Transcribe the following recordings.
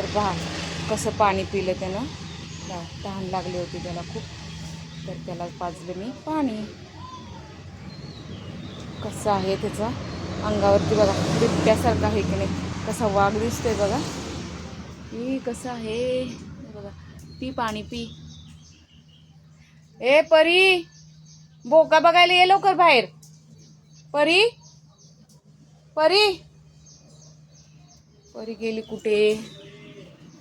तर पहा कसं पाणी पिलं त्यानं. तहान लागली होती त्याला खूप, तर त्याला पाजलं मी पाणी. कसं आहे त्याचं अंगावरती बघा, बिबट्यासारखं आहे की नाही, कसा वाघ दिसतोय बघा. ही कसं आहे बघा. पी पाणी पी. ए परी, बोका बघायला ये लवकर बाहेर. परी परी परी गेली कुठे?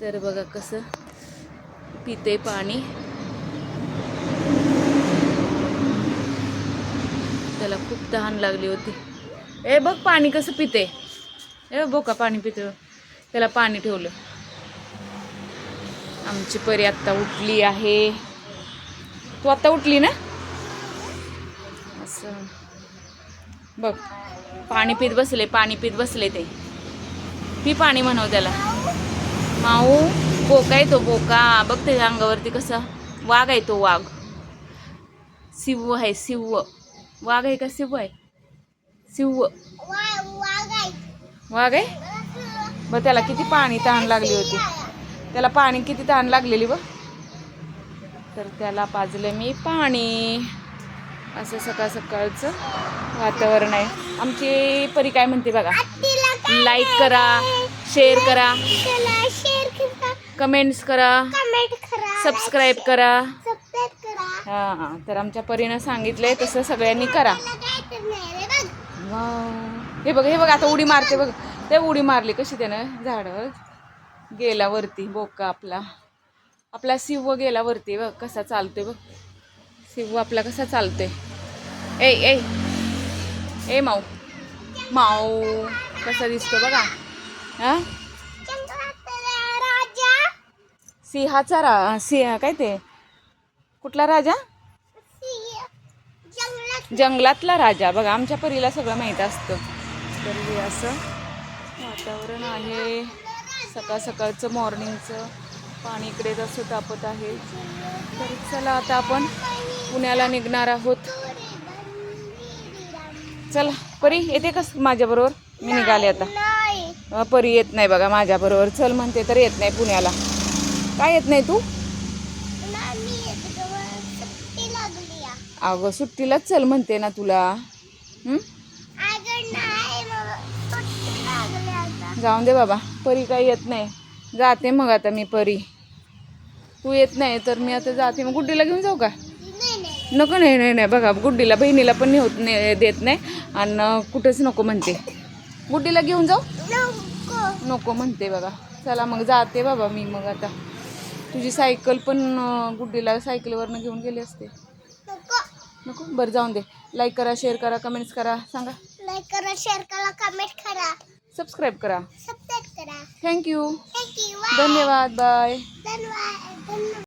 तर बघा कसं पिते पाणी. त्याला खूप तहान लागली होती. ए बघ पाणी कसं पिते. ए बोका पाणी पिते. त्याला पाणी ठेवलं. आमची परी आत्ता उठली आहे. तू आत्ता उठली ना? असं बघ पाणी पित बसले, पाणी पित बसले ते. पी पाणी म्हणव त्याला. माऊ बोका आहे तो, बोका बघ त्याच्या अंगावरती कसा वाघ आहे तो. वाघ सिंह आहे, सिंह. वाघ आहे का सिंह आहे? सिंह वाघ आहे. बघ त्याला किती पाणी तहान लागली होती. त्याला पाणी किती तहान लागलेली बघ. तर त्याला पाजलं मी पाणी. असं सकाळ सकाळचं वातावरण आहे. आमची परी काय म्हणते बघा. लाईक करा, शेअर करा, कमेंट्स करा, सबस्क्राईब करा. हां, तर आमच्या परीनं सांगितलंय तसं सगळ्यांनी करा. हे बघ, हे बघ आता उडी मारते बघ. ते उडी मारली कशी त्यानं झाडावर गेला वरती. बोका आपला सिंह गेला वरती. बघ कसा चालतोय बघ. सिंह आपला कसा चालतोय. ए ए ए माऊ माऊ कसा दिसतो बघा. हा सिंहाचा सिंह काय ते कुठला राजा? जंगलातला राजा. बघा आमच्या परीला सगळं माहीत असतं. तर हे असं वातावरण आहे. सकाळ सकाळचं मॉर्निंगचं पाणी इकडे असं तापत आहे. तर चला आता आपण पुण्याला निघणार आहोत. चला परी येते का माझ्याबरोबर? मी निघाले आता. परी येत नाही बघा माझ्याबरोबर. चल म्हणते तर येत नाही पुण्याला. काय येत नाही तू? अगं सुट्टीलाच चल म्हणते ना तुला. जाऊन दे बाबा. परी काही येत नाही. जाते मग आता मी. परी तू येत नाही तर मी आता जाते. मग गुड्डीला घेऊन जाऊ का? नको. नाही नाही नाही बघा, गुड्डीला बहिणीला पण देत नाही आणि कुठंच नको म्हणते. गुड्डीला घेऊन जाऊ नको म्हणते बघा. चला मग जाते बाबा मी. मग आता तुझी सायकल पण गुड्डीला सायकलवरनं घेऊन गेली असते. नको बरं जाऊन दे. लाईक करा, शेअर करा, कमेंट्स करा. सांगा. लाईक करा, शेअर करा, कमेंट करा, सबस्क्राईब करा. सबस्क्राईब करा. थँक्यू. थँक्यू. धन्यवाद. बाय. धन्यवाद.